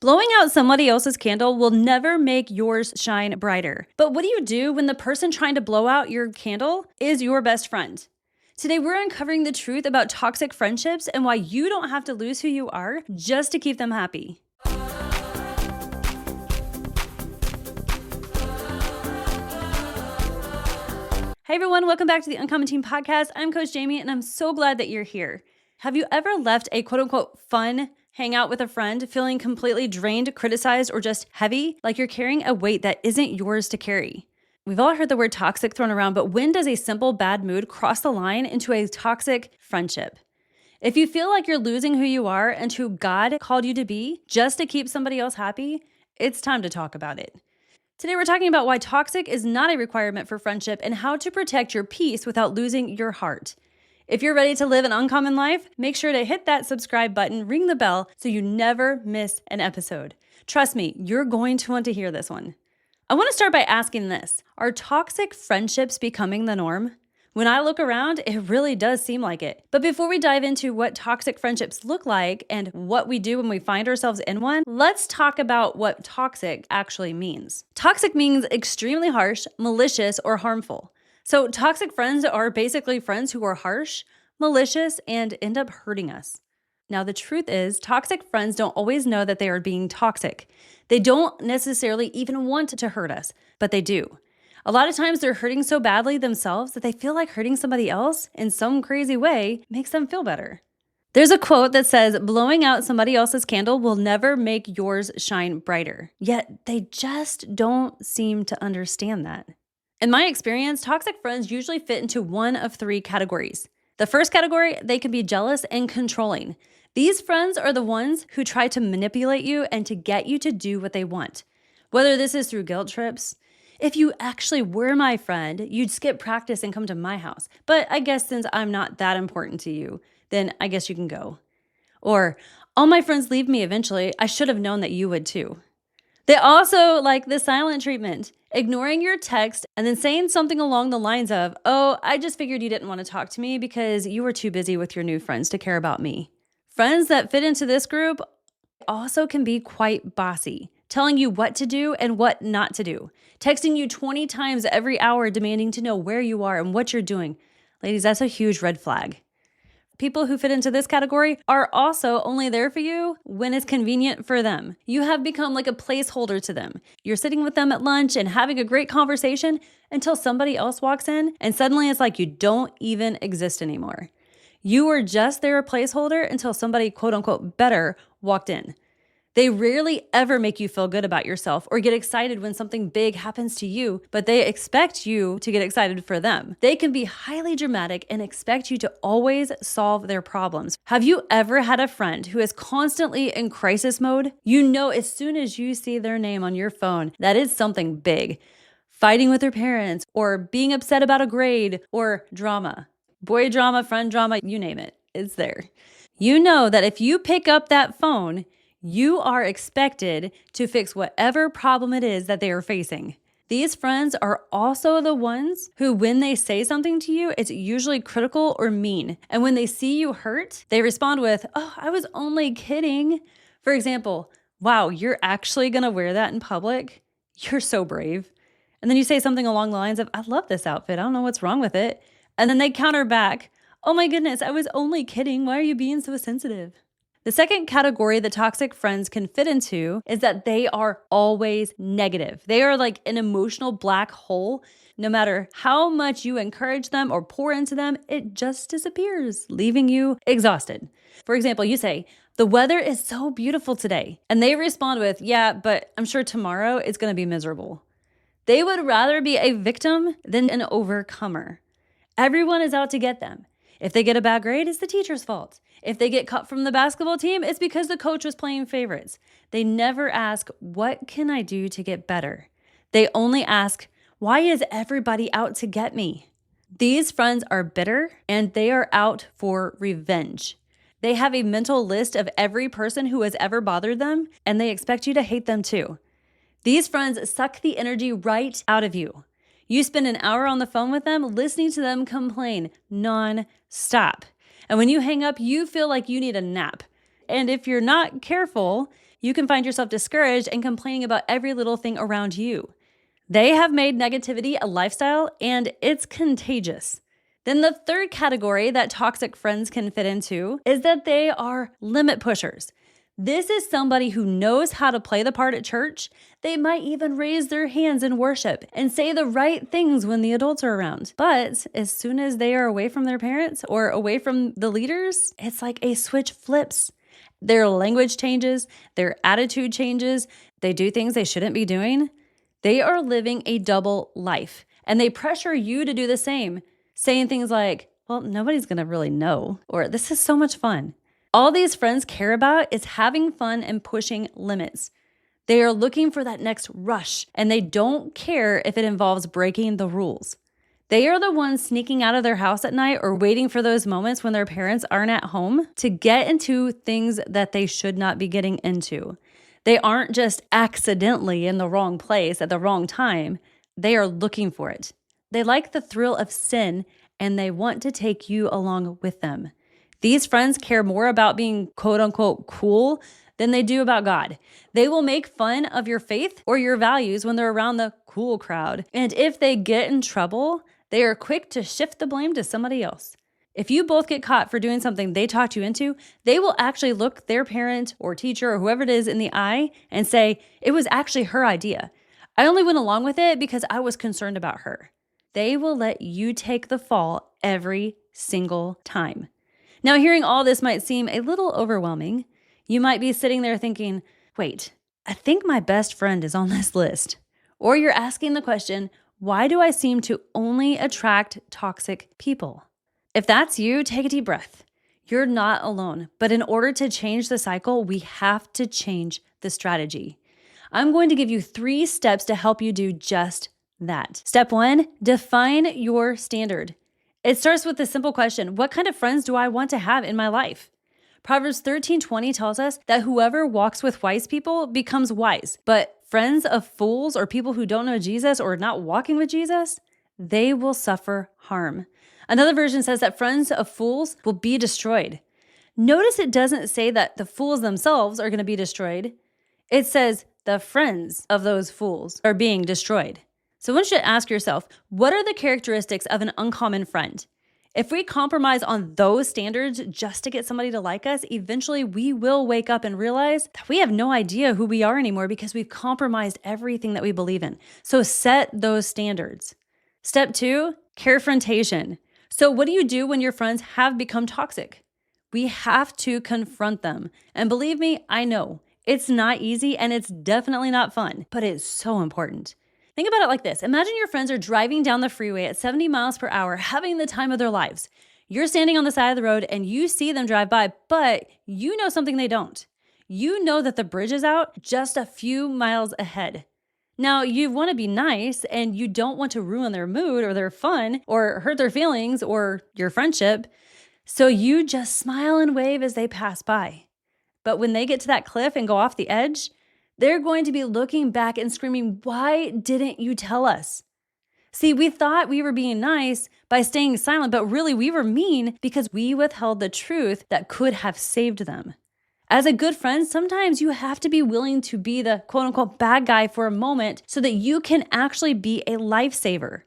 Blowing out somebody else's candle will never make yours shine brighter. But what do you do when the person trying to blow out your candle is your best friend? Today, we're uncovering the truth about toxic friendships and why you don't have to lose who you are just to keep them happy. Hey everyone, welcome back to the Uncommon Team Podcast. I'm Coach Jamie, and I'm so glad that you're here. Have you ever left a quote-unquote fun hangout with a friend feeling completely drained, criticized, or just heavy, like you're carrying a weight that isn't yours to carry? We've all heard the word toxic thrown around, but when does a simple bad mood cross the line into a toxic friendship? If you feel like you're losing who you are and who God called you to be just to keep somebody else happy, it's time to talk about it. Today, we're talking about why toxic is not a requirement for friendship and how to protect your peace without losing your heart. If you're ready to live an uncommon life, make sure to hit that subscribe button, ring the bell, so you never miss an episode. Trust me, you're going to want to hear this one. I want to start by asking this. Are toxic friendships becoming the norm? When I look around, it really does seem like it. But before we dive into what toxic friendships look like and what we do when we find ourselves in one, let's talk about what toxic actually means. Toxic means extremely harsh, malicious, or harmful. So toxic friends are basically friends who are harsh, malicious, and end up hurting us. Now, the truth is, toxic friends don't always know that they are being toxic. They don't necessarily even want to hurt us, but they do. A lot of times they're hurting so badly themselves that they feel like hurting somebody else in some crazy way makes them feel better. There's a quote that says, blowing out somebody else's candle will never make yours shine brighter. Yet they just don't seem to understand that. In my experience, toxic friends usually fit into one of three categories. The first category, they can be jealous and controlling. These friends are the ones who try to manipulate you and to get you to do what they want. Whether this is through guilt trips. If you actually were my friend, you'd skip practice and come to my house. But I guess since I'm not that important to you, then I guess you can go. Or, all my friends leave me eventually. I should have known that you would too. They also like the silent treatment, ignoring your text and then saying something along the lines of, oh, I just figured you didn't want to talk to me because you were too busy with your new friends to care about me. Friends that fit into this group also can be quite bossy, telling you what to do and what not to do, texting you 20 times every hour demanding to know where you are and what you're doing. Ladies, that's a huge red flag. People who fit into this category are also only there for you when it's convenient for them. You have become like a placeholder to them. You're sitting with them at lunch and having a great conversation until somebody else walks in, and suddenly it's like you don't even exist anymore. You were just their placeholder until somebody, quote unquote, better walked in. They rarely ever make you feel good about yourself or get excited when something big happens to you, but they expect you to get excited for them. They can be highly dramatic and expect you to always solve their problems. Have you ever had a friend who is constantly in crisis mode? You know as soon as you see their name on your phone, that is something big. Fighting with their parents or being upset about a grade or drama. Boy drama, friend drama, you name it, it's there. You know that if you pick up that phone, you are expected to fix whatever problem it is that they are facing. These friends are also the ones who, when they say something to you, it's usually critical or mean. And when they see you hurt, they respond with, oh, I was only kidding. For example, wow, you're actually going to wear that in public? You're so brave. And then you say something along the lines of, I love this outfit. I don't know what's wrong with it. And then they counter back, oh my goodness, I was only kidding. Why are you being so sensitive? The second category that toxic friends can fit into is that they are always negative. They are like an emotional black hole. No matter how much you encourage them or pour into them, it just disappears, leaving you exhausted. For example, you say, the weather is so beautiful today. And they respond with, yeah, but I'm sure tomorrow it's going to be miserable. They would rather be a victim than an overcomer. Everyone is out to get them. If they get a bad grade, it's the teacher's fault. If they get cut from the basketball team, it's because the coach was playing favorites. They never ask, what can I do to get better? They only ask, why is everybody out to get me? These friends are bitter and they are out for revenge. They have a mental list of every person who has ever bothered them, and they expect you to hate them too. These friends suck the energy right out of you. You spend an hour on the phone with them, listening to them complain non-stop. And when you hang up, you feel like you need a nap. And if you're not careful, you can find yourself discouraged and complaining about every little thing around you. They have made negativity a lifestyle, and it's contagious. Then the third category that toxic friends can fit into is that they are limit pushers. This is somebody who knows how to play the part at church. They might even raise their hands in worship and say the right things when the adults are around. But as soon as they are away from their parents or away from the leaders, it's like a switch flips. Their language changes, their attitude changes, they do things they shouldn't be doing. They are living a double life, and they pressure you to do the same, saying things like, well, nobody's gonna really know, or this is so much fun. All these friends care about is having fun and pushing limits. They are looking for that next rush, and they don't care if it involves breaking the rules. They are the ones sneaking out of their house at night or waiting for those moments when their parents aren't at home to get into things that they should not be getting into. They aren't just accidentally in the wrong place at the wrong time. They are looking for it. They like the thrill of sin, and they want to take you along with them. These friends care more about being quote unquote cool than they do about God. They will make fun of your faith or your values when they're around the cool crowd. And if they get in trouble, they are quick to shift the blame to somebody else. If you both get caught for doing something they talked you into, they will actually look their parent or teacher or whoever it is in the eye and say, it was actually her idea. I only went along with it because I was concerned about her. They will let you take the fall every single time. Now, hearing all this might seem a little overwhelming. You might be sitting there thinking, wait, I think my best friend is on this list. Or you're asking the question, why do I seem to only attract toxic people? If that's you, take a deep breath. You're not alone, but in order to change the cycle, we have to change the strategy. I'm going to give you 3 steps to help you do just that. Step 1, define your standard. It starts with the simple question, what kind of friends do I want to have in my life? Proverbs 13:20 tells us that whoever walks with wise people becomes wise, but friends of fools or people who don't know Jesus or not walking with Jesus, they will suffer harm. Another version says that friends of fools will be destroyed. Notice it doesn't say that the fools themselves are going to be destroyed. It says the friends of those fools are being destroyed. So one should ask yourself, what are the characteristics of an uncommon friend? If we compromise on those standards just to get somebody to like us, eventually we will wake up and realize that we have no idea who we are anymore because we've compromised everything that we believe in. So set those standards. Step 2, confrontation. So what do you do when your friends have become toxic? We have to confront them. And believe me, I know it's not easy and it's definitely not fun, but it's so important. Think about it like this. Imagine your friends are driving down the freeway at 70 miles per hour, having the time of their lives. You're standing on the side of the road and you see them drive by, but you know something they don't. You know that the bridge is out just a few miles ahead. Now, you want to be nice and you don't want to ruin their mood or their fun or hurt their feelings or your friendship. So you just smile and wave as they pass by. But when they get to that cliff and go off the edge, they're going to be looking back and screaming, why didn't you tell us? See, we thought we were being nice by staying silent, but really we were mean because we withheld the truth that could have saved them. As a good friend, sometimes you have to be willing to be the quote unquote bad guy for a moment so that you can actually be a lifesaver.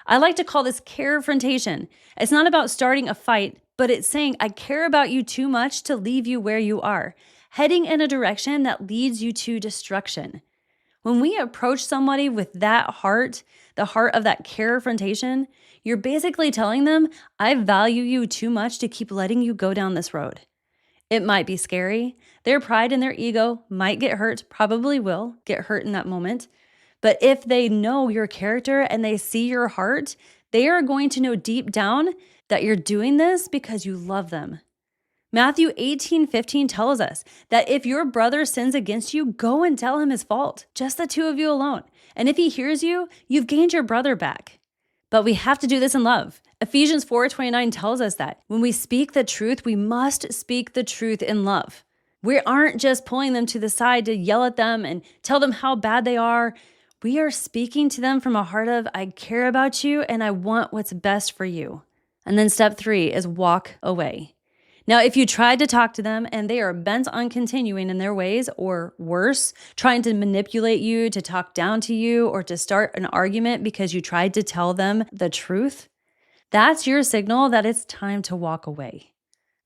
I like to call this confrontation. It's not about starting a fight, but it's saying, I care about you too much to leave you where you are, heading in a direction that leads you to destruction. When we approach somebody with that heart, the heart of that confrontation, you're basically telling them, I value you too much to keep letting you go down this road. It might be scary. Their pride and their ego might get hurt, probably will get hurt in that moment. But if they know your character and they see your heart, they are going to know deep down that you're doing this because you love them. Matthew 18:15 tells us that if your brother sins against you, go and tell him his fault, just the two of you alone. And if he hears you, you've gained your brother back. But we have to do this in love. Ephesians 4:29 tells us that when we speak the truth, we must speak the truth in love. We aren't just pulling them to the side to yell at them and tell them how bad they are. We are speaking to them from a heart of, I care about you and I want what's best for you. And then step 3 is walk away. Now, if you tried to talk to them and they are bent on continuing in their ways, or worse, trying to manipulate you, to talk down to you, or to start an argument because you tried to tell them the truth, that's your signal that it's time to walk away.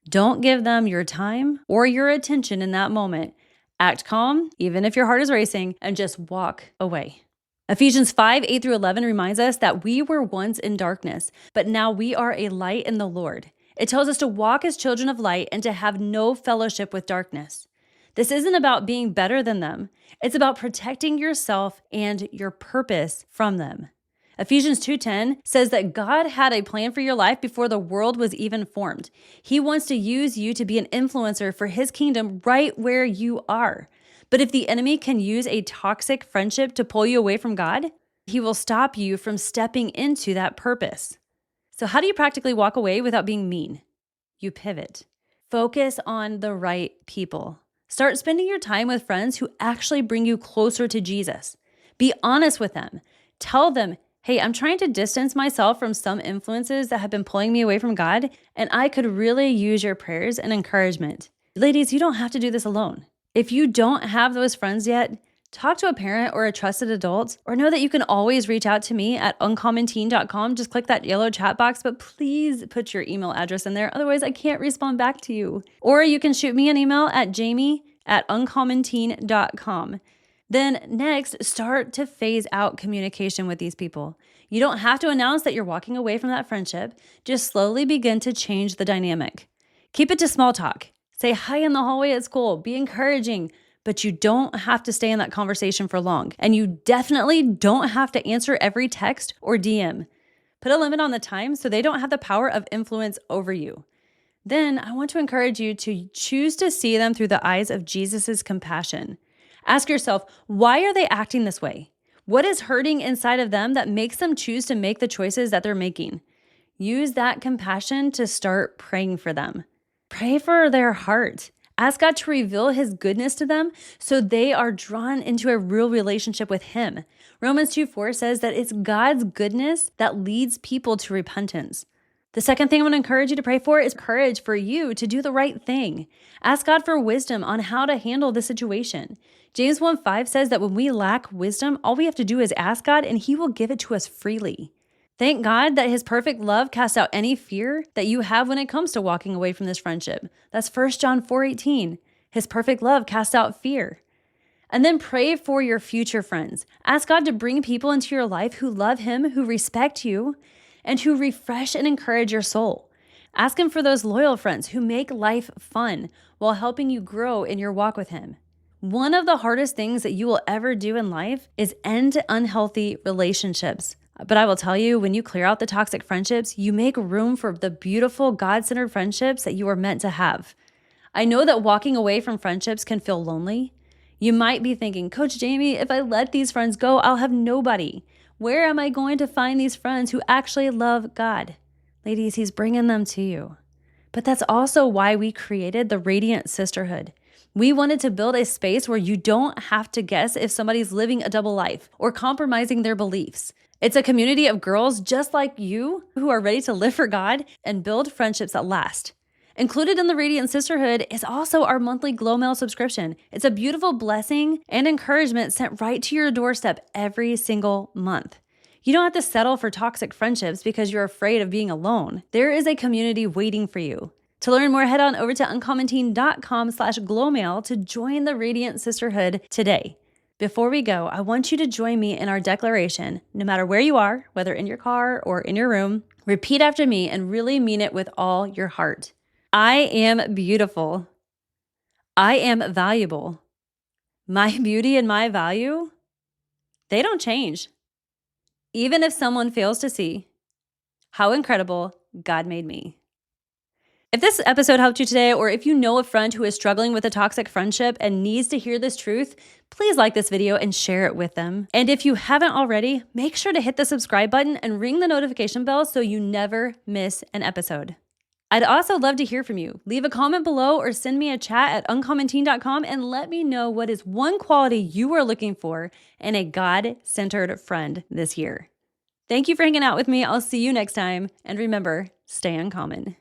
Don't give them your time or your attention in that moment. Act calm, even if your heart is racing, and just walk away. Ephesians 5:8-11 reminds us that we were once in darkness, but now we are a light in the Lord. It tells us to walk as children of light and to have no fellowship with darkness. This isn't about being better than them. It's about protecting yourself and your purpose from them. Ephesians 2:10 says that God had a plan for your life before the world was even formed. He wants to use you to be an influencer for His kingdom right where you are. But if the enemy can use a toxic friendship to pull you away from God, he will stop you from stepping into that purpose. So how do you practically walk away without being mean? You pivot. Focus on the right people. Start spending your time with friends who actually bring you closer to Jesus. Be honest with them. Tell them, hey, I'm trying to distance myself from some influences that have been pulling me away from God, and I could really use your prayers and encouragement. Ladies, you don't have to do this alone. If you don't have those friends yet, talk to a parent or a trusted adult, or know that you can always reach out to me at uncommonteen.com. Just click that yellow chat box, but please put your email address in there. Otherwise, I can't respond back to you. Or you can shoot me an email at jamie@uncommonteen.com. Then next, start to phase out communication with these people. You don't have to announce that you're walking away from that friendship. Just slowly begin to change the dynamic. Keep it to small talk. Say hi in the hallway at school. Be encouraging. But you don't have to stay in that conversation for long. And you definitely don't have to answer every text or DM. Put a limit on the time so they don't have the power of influence over you. Then I want to encourage you to choose to see them through the eyes of Jesus' compassion. Ask yourself, why are they acting this way? What is hurting inside of them that makes them choose to make the choices that they're making? Use that compassion to start praying for them. Pray for their heart. Ask God to reveal His goodness to them so they are drawn into a real relationship with Him. Romans 2:4 says that it's God's goodness that leads people to repentance. The second thing I want to encourage you to pray for is courage for you to do the right thing. Ask God for wisdom on how to handle the situation. James 1:5 says that when we lack wisdom, all we have to do is ask God and He will give it to us freely. Thank God that His perfect love casts out any fear that you have when it comes to walking away from this friendship. That's 1 John 4:18. His perfect love casts out fear. And then pray for your future friends. Ask God to bring people into your life who love Him, who respect you, and who refresh and encourage your soul. Ask Him for those loyal friends who make life fun while helping you grow in your walk with Him. One of the hardest things that you will ever do in life is end unhealthy relationships. But I will tell you, when you clear out the toxic friendships, you make room for the beautiful God-centered friendships that you are meant to have. I know that walking away from friendships can feel lonely. You might be thinking, Coach Jamie, if I let these friends go, I'll have nobody. Where am I going to find these friends who actually love God? Ladies, He's bringing them to you. But that's also why we created the Radiant Sisterhood. We wanted to build a space where you don't have to guess if somebody's living a double life or compromising their beliefs. It's a community of girls just like you who are ready to live for God and build friendships that last. Included in the Radiant Sisterhood is also our monthly Glow Mail subscription. It's a beautiful blessing and encouragement sent right to your doorstep every single month. You don't have to settle for toxic friendships because you're afraid of being alone. There is a community waiting for you. To learn more, head on over to uncommonteen.com/glowmail to join the Radiant Sisterhood today. Before we go, I want you to join me in our declaration. No matter where you are, whether in your car or in your room, repeat after me and really mean it with all your heart. I am beautiful. I am valuable. My beauty and my value, they don't change. Even if someone fails to see how incredible God made me. If this episode helped you today, or if you know a friend who is struggling with a toxic friendship and needs to hear this truth, please like this video and share it with them. And if you haven't already, make sure to hit the subscribe button and ring the notification bell so you never miss an episode. I'd also love to hear from you. Leave a comment below or send me a chat at uncommonteen.com and let me know what is one quality you are looking for in a God-centered friend this year. Thank you for hanging out with me. I'll see you next time. And remember, stay uncommon.